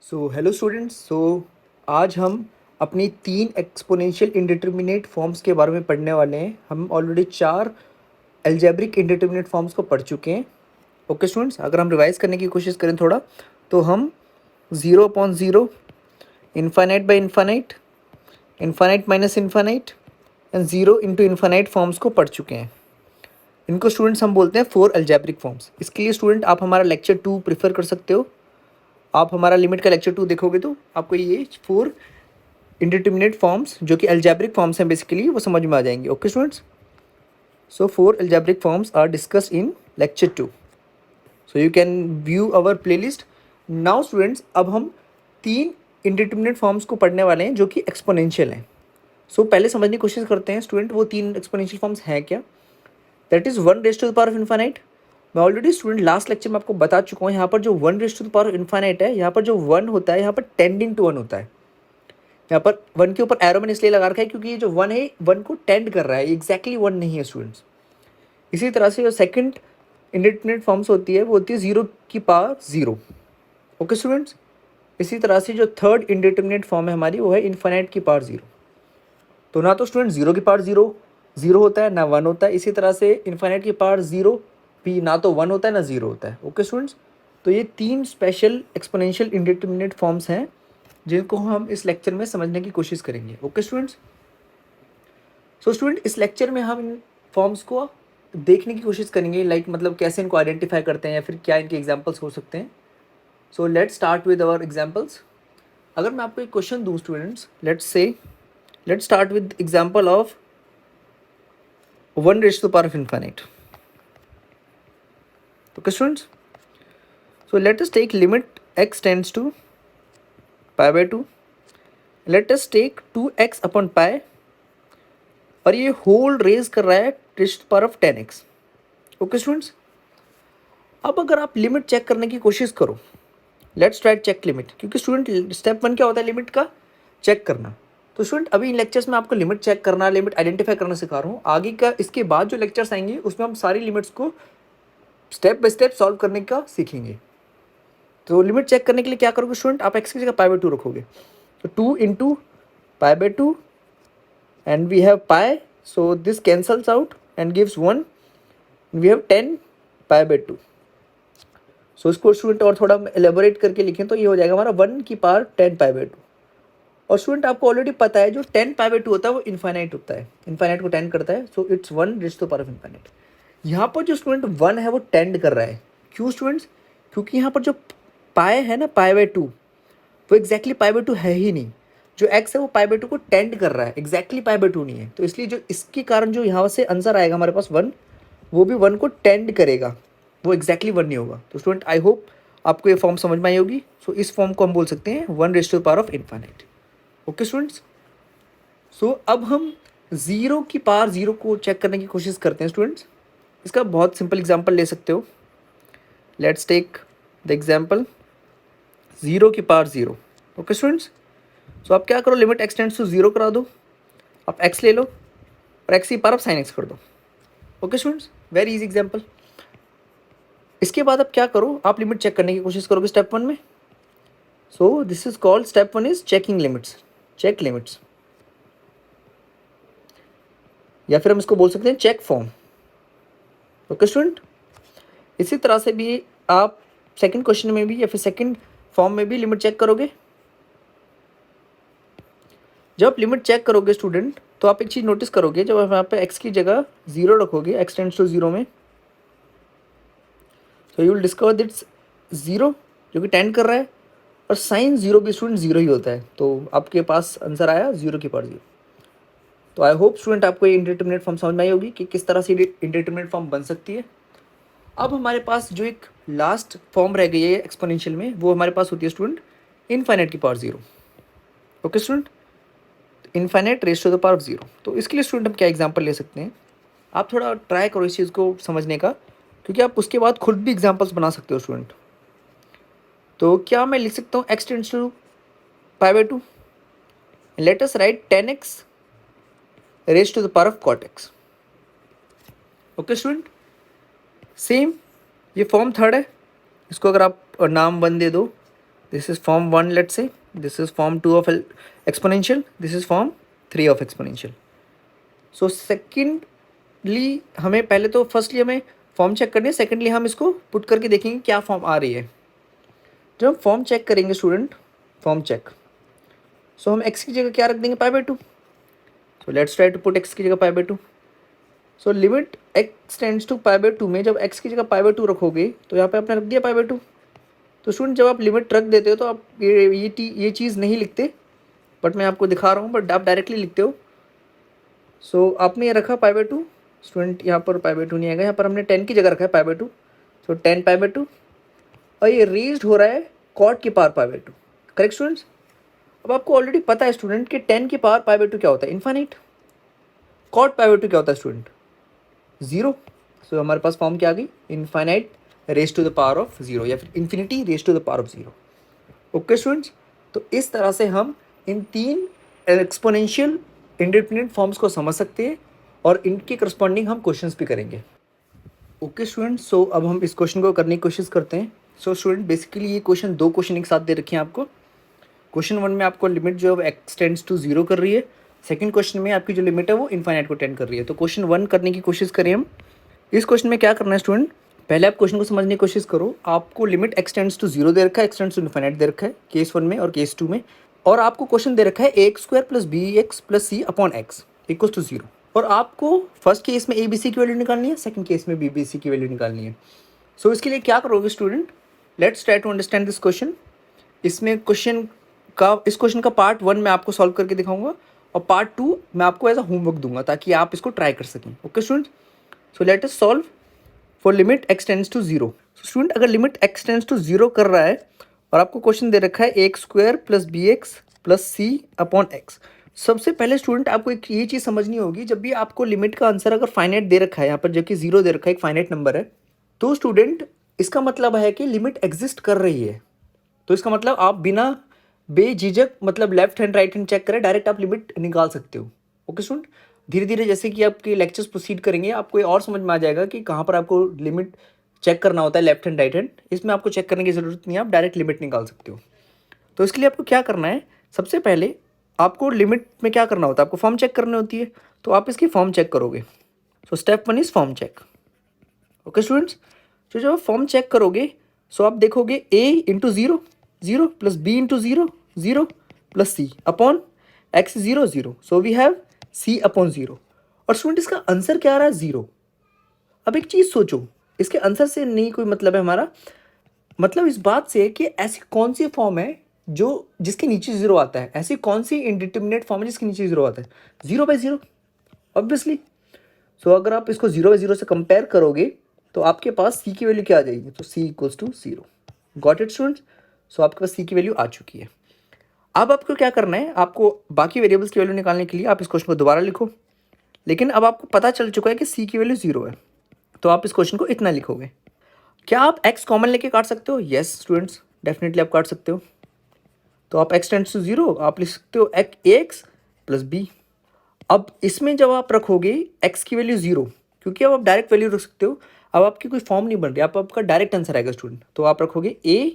Hello students. आज हम अपनी 3 एक्सपोनेंशियल इंडिटरमिनेट फॉर्म्स के बारे में पढ़ने वाले हैं। हम ऑलरेडी 4 अलजेब्रिक इंडिटरमिनेट फॉर्म्स को पढ़ चुके हैं। ओके स्टूडेंट्स, अगर हम रिवाइज करने की कोशिश करें थोड़ा, तो हम 0/0, infinite by infinite, infinite minus infinite and 0 into infinite forms को पढ़ चुके हैं। इनको स्टूडेंट्स हम बोलते हैं 4 अलजेब्रिक फॉर्म्स। इसके लिए स्टूडेंट आप हमारा लेक्चर 2 प्रीफर कर सकते हो। आप हमारा लिमिट का लेक्चर 2 देखोगे तो आपको ये 4 इंडिटरमिनेट फॉर्म्स जो कि अलजेब्रिक फॉर्म्स हैं बेसिकली, वो समझ में आ जाएंगे। Okay students, 4 algebraic forms are discussed in lecture 2, so you can view our playlist. Now students, अब हम 3 इंडिटरमिनेट फॉर्म्स को पढ़ने वाले हैं जो कि एक्सपोनेंशियल हैं। पहले समझने की कोशिश करते हैं स्टूडेंट, वो 3 एक्सपोनेंशियल फॉर्म्स हैं क्या। That is 1 raised to the power of infinite। मैं ऑलरेडी स्टूडेंट लास्ट लेक्चर में आपको बता चुका हूँ, यहाँ पर जो 1 raised to the power of infinite है, यहाँ पर जो 1 होता है, यहाँ पर 10 into 1 होता है। यहाँ पर 1 के ऊपर एरो मैंने इसलिए लगा रखा है क्योंकि ये जो 1 है 1 को टेंड कर रहा है, एग्जैक्टली 1 नहीं है स्टूडेंट्स। इसी तरह से जो सेकंड इंडिटरमिनेट फॉर्म्स होती है वो होती है 0 की पावर 0। ओके स्टूडेंट्स, इसी तरह से जो थर्ड इंडिटरमिनेट फॉर्म है हमारी, वो है इन्फाइनाइट की पावर 0। तो ना तो स्टूडेंट 0 की पावर 0 होता है, ना 1 होता है। इसी तरह से इन्फाइनाइट की पावर 0 भी ना तो 1 होता है ना 0 होता है। ओके स्टूडेंट्स, तो ये 3 स्पेशल एक्सपोनेंशियल इंडिटरमिनेट फॉर्म्स हैं जिनको हम इस लेक्चर में समझने की कोशिश करेंगे। ओके स्टूडेंट्स, स्टूडेंट इस लेक्चर में हम इन फॉर्म्स को देखने की कोशिश करेंगे, मतलब कैसे इनको आइडेंटिफाई करते हैं या फिर क्या इनके एग्जांपल्स हो सकते हैं। Let's start with our examples. अगर मैं आपको एक क्वेश्चन दूँ students, let's start with example of 1 raised to the power of infinite. Okay students, let us take limit x tends to pi/2. Let us take 2x upon pi, और ये whole raise कर रहा है raised to the power of 10x. Okay students, अब अगर आप limit check करने की कोशिश करो, लेट्स ट्राई चेक लिमिट, क्योंकि स्टूडेंट स्टेप 1 क्या होता है, लिमिट का चेक करना। तो स्टूडेंट अभी इन लेक्चर्स में आपको लिमिट चेक करना, लिमिट आइडेंटिफाई करना सिखा रहा हूँ। आगे का इसके बाद जो लेक्चर्स आएंगे उसमें हम सारी लिमिट्स को स्टेप बाय स्टेप सॉल्व करने का सीखेंगे। तो लिमिट चेक करने के लिए क्या करोगे स्टूडेंट, आप x की जगह pi/2 रखोगे, तो 2 into pi/2 and we have pi, so this cancels out and gives 1, we have 10 pi/2। So इसको स्टूडेंट और थोड़ा एलेबोरेट करके लिखें तो ये हो जाएगा हमारा 1 की पावर 10 pi/2। और स्टूडेंट आपको ऑलरेडी पता है जो 10 pi/2 होता है वो इन्फाइनाइट होता है, इन्फाइनाइट को 10 करता है, so it's 1 raised to the power of infinite। यहाँ पर जो स्टूडेंट 1 है वो टेंड कर रहा है, क्यों स्टूडेंट्स, क्योंकि यहाँ पर जो पाए है ना pi/2, वो एग्जैक्टली pi/2 है ही नहीं। जो x है वो pi/2 को टेंड कर रहा है, एग्जैक्टली pi/2 नहीं है। तो इसलिए जो इसके कारण जो यहाँ से आंसर आएगा हमारे पास 1, वो भी 1 को टेंड करेगा, वो एग्जैक्टली 1 नहीं होगा। तो स्टूडेंट आई होप आपको ये फॉर्म समझ में आई होगी। इस फॉर्म को हम बोल सकते हैं 1 raised to the power of infinite। Okay students, अब हम 0 की पावर 0 को चेक करने की कोशिश करते हैं स्टूडेंट्स। इसका बहुत सिंपल एग्जांपल ले सकते हो। लेट्स टेक द एग्जांपल 0 की पावर 0। ओके स्टूडेंट्स, आप क्या करो, लिमिट x टेंड्स टू 0 करा दो, आप x ले लो और x की पावर साइन x कर दो। Okay students, very easy example. इसके बाद आप क्या करो, आप लिमिट चेक करने की कोशिश करोगे स्टेप 1 में। This is called, step 1 is checking limits, check limits, या फिर हम इसको बोल सकते हैं चेक फॉर्म। ओके स्टूडेंट, इसी तरह से भी आप सेकंड क्वेश्चन में भी या फिर सेकंड फॉर्म में भी लिमिट चेक करोगे। जब आप लिमिट चेक करोगे स्टूडेंट, तो आप एक चीज़ नोटिस करोगे, जब आप यहाँ पे x की जगह 0 रखोगे, x टेंड्स टू 0 में, तो यू विल डिस्कवर दिट्स 0 जो कि टेंड कर रहा है, और साइन 0 भी स्टूडेंट 0 ही होता है। तो आपके पास आंसर आया 0 की पावर 0। तो आई होप स्टूडेंट आपको ये इंडिटरमिनेट फॉर्म समझ में आई होगी कि किस तरह से इंडिटरमिनेट फॉर्म बन सकती है। अब हमारे पास जो एक लास्ट फॉर्म रह गई है एक्सपोनेंशियल में, वो हमारे पास होती है स्टूडेंट इनफाइनाइट की power 0। Okay student, infinite raise to the power 0। तो इसके लिए स्टूडेंट हम क्या एग्जांपल ले सकते हैं, आप थोड़ा ट्राई करो इस चीज़ को समझने का, क्योंकि आप उसके बाद खुद भी एग्जांपल्स बना सकते हो स्टूडेंट। तो क्या मैं लिख सकता हूँ x tends to pi/2, let us write 10x raise to the power of cot x। Okay student, same ये फॉर्म थर्ड है, इसको अगर आप नाम 1 दे दो, This is form 1, let's say. This is form 2 of exponential. This is form 3 of exponential. So secondly हमें पहले तो फर्स्टली हमें फॉर्म चेक करनी है, सेकेंडली हम इसको पुट करके देखेंगे क्या फॉर्म आ रही है. जब हम फॉर्म चेक करेंगे स्टूडेंट, फॉर्म चेक, सो हम x की जगह क्या रख देंगे, π/2. So let's try to put x की जगह π/2. So limit x tends to π/2 में जब x की जगह π/2 रखोगे तो यहाँ पे आपने रख दिया π/2. तो स्टूडेंट जब आप लिमिट रख देते हो तो आप ये चीज़ नहीं लिखते, बट मैं आपको दिखा रहा हूँ, बट आप डायरेक्टली लिखते हो. सो आपने ये रखा π/2. स्टूडेंट यहाँ पर π/2 नहीं आएगा, यहाँ पर हमने 10 की जगह रखा है π/2. सो 10 π/2 और ये रेज्ड हो रहा है कॉट की पावर π/2. Correct students. अब आपको ऑलरेडी पता है स्टूडेंट कि 10 की पावर π/2 क्या होता है, इन्फाइनाइट. कॉट π/2 क्या होता है स्टूडेंट, 0. सो हमारे पास फॉर्म क्या आ गई, infinite raise to the power of 0 या फिर infinity raise to the power of 0. Okay students. तो इस तरह से हम इन 3 एक्सपोनेंशियल इंडिपेंडेंट फॉर्म्स को समझ सकते हैं और इनके करस्पॉन्डिंग हम क्वेश्चंस भी करेंगे. Okay students. सो अब हम इस क्वेश्चन को करने की कोशिश करते हैं. सो स्टूडेंट बेसिकली ये दो क्वेश्चन एक साथ दे रखे हैं आपको. क्वेश्चन 1 में आपको लिमिट जो है x टेंड्स टू 0 कर रही है. सेकंड क्वेश्चन में आपकी जो लिमिट है वो इन्फाइनाइट को टेंड कर रही है. तो क्वेश्चन 1 करने की कोशिश करें हम. इस क्वेश्चन में क्या करना है स्टूडेंट, पहले आप क्वेश्चन को समझने की कोशिश करो. आपको लिमिट x टेंड्स टू 0 दे रखा है, x टेंड्स टू इन्फाइनाइट दे रखा है केस 1 में और केस 2 में, और आपको क्वेश्चन दे रखा है ax² + bx + c upon x equal to 0. और आपको फर्स्ट केस में ABC की वैल्यू निकालनी है, सेकंड केस में BBC की वैल्यू निकालनी है. सो इसके लिए क्या करोगे student, let's try to understand this question. इस क्वेश्चन का पार्ट 1 मैं आपको सॉल्व करके दिखाऊंगा और पार्ट 2 मैं आपको एज अ होमवर्क दूंगा ताकि आप इसको ट्राई कर सकें. Okay student. So let us solve for limit x tends to 0. Student अगर लिमिट x टेंड्स टू 0 कर रहा है और आपको क्वेश्चन दे रखा है ax² + bx + c upon x. सबसे पहले स्टूडेंट आपको एक ये चीज़ समझनी होगी, जब भी आपको लिमिट का आंसर अगर फाइनाइट दे रखा है यहाँ पर, जबकि 0 दे रखा है, एक फाइनाइट नंबर है, तो स्टूडेंट इसका मतलब है कि लिमिट एग्जिस्ट कर रही है. तो इसका मतलब आप बिना बेझिझक मतलब left hand right hand check करें डायरेक्ट आप लिमिट निकाल सकते हो. Okay student. धीरे धीरे जैसे कि आपके लेक्चर्स प्रोसीड करेंगे आपको ये और समझ में आ जाएगा कि कहाँ पर आपको लिमिट चेक करना होता है, लेफ्ट हैंड राइट हैंड. इसमें आपको चेक करने की ज़रूरत नहीं है, आप डायरेक्ट लिमिट निकाल सकते हो. तो इसके लिए आपको क्या करना है, सबसे पहले आपको लिमिट में क्या करना होता है, आपको फॉर्म चेक करनी होती है. तो आप इसकी फॉर्म चेक करोगे. So step 1 is form check. Okay students. तो जब आप फॉर्म चेक करोगे सो आप देखोगे a into 0 0 + b into 0 0 + c upon x 0 0. So we have c upon 0. और स्टूडेंट इसका आंसर क्या आ रहा है, 0. अब एक चीज़ सोचो, इसके आंसर से नहीं कोई मतलब है हमारा, मतलब इस बात से कि ऐसी कौन सी फॉर्म है जो जिसके नीचे 0 आता है, ऐसी कौन सी इंडिटरमिनेट फॉर्म है जिसके नीचे 0 आता है, 0/0 ऑब्वियसली. सो अगर आप इसको 0/0 से कंपेयर करोगे तो आपके पास c की वैल्यू क्या आ जाएगी, तो c = 0. Got it students. So आपके पास c की वैल्यू आ चुकी है. अब आपको क्या करना है, आपको बाकी वेरिएबल्स की वैल्यू निकालने के लिए आप इस क्वेश्चन को दोबारा लिखो. लेकिन अब आपको पता चल चुका है कि c की वैल्यू 0 है, तो आप इस क्वेश्चन को इतना लिखोगे. क्या आप x कॉमन लेके काट सकते हो, यस स्टूडेंट्स डेफिनेटली आप काट सकते हो. तो आप x टेंड्स टू 0 आप लिख सकते हो ax + b. अब इसमें जब आप रखोगे x की वैल्यू 0, क्योंकि अब आप डायरेक्ट वैल्यू रख सकते हो, अब आपकी कोई फॉर्म नहीं बन रही, आपका डायरेक्ट आंसर आएगा स्टूडेंट. तो आप रखोगे a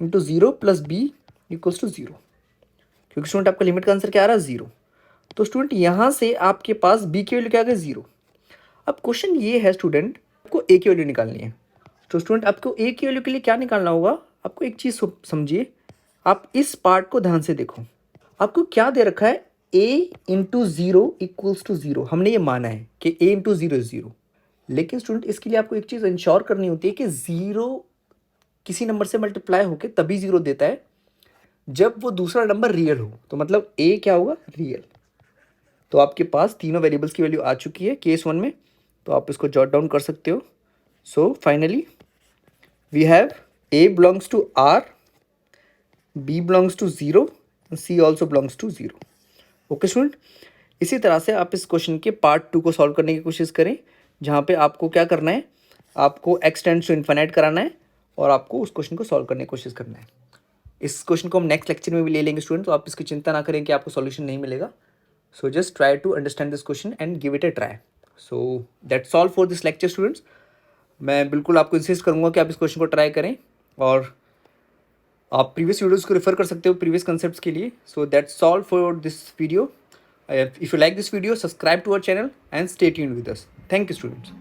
इंटू 0 + b = 0, क्योंकि स्टूडेंट आपका लिमिट का आंसर क्या आ रहा है, 0. तो स्टूडेंट यहाँ से आपके पास b की वैल्यू क्या आ गई, 0. अब क्वेश्चन ये है स्टूडेंट, आपको a की वैल्यू निकालनी है. तो स्टूडेंट आपको a की वैल्यू के लिए क्या निकालना होगा, आपको एक चीज़ समझिए, आप इस पार्ट को ध्यान से देखो. आपको क्या दे रखा है, a इंटू 0 = 0. हमने ये माना है कि a इंटू 0 = 0. लेकिन स्टूडेंट इसके लिए आपको एक चीज़ इंश्योर करनी होती है कि 0 किसी नंबर से मल्टीप्लाई होकर तभी 0 देता है जब वो दूसरा नंबर रियल हो. तो मतलब a क्या होगा, रियल. तो आपके पास तीनों वेरिएबल्स की वैल्यू आ चुकी है केस 1 में, तो आप इसको जॉट डाउन कर सकते हो. So finally we have a belongs to r, b belongs to 0, c also belongs to 0. Okay student. इसी तरह से आप इस क्वेश्चन के पार्ट 2 को सॉल्व करने की कोशिश करें, जहाँ पे आपको क्या करना है, आपको x टेंड्स टू इन्फिनिट कराना है और आपको उस क्वेश्चन को सॉल्व करने की कोशिश करना है. इस क्वेश्चन को हम नेक्स्ट लेक्चर में भी ले लेंगे स्टूडेंट, तो आप इसकी चिंता ना करें कि आपको सॉल्यूशन नहीं मिलेगा. So just try to understand this question and give it a try. So that's all for this lecture students. मैं बिल्कुल आपको इंसिस्ट करूँगा कि आप इस क्वेश्चन को ट्राई करें और आप प्रीवियस वीडियोज़ को रेफर कर सकते हो प्रीवियस कंसेप्ट्स के लिए. सो that's all for this video. If you like this video, subscribe to our channel and stay tuned with us. Thank you, students.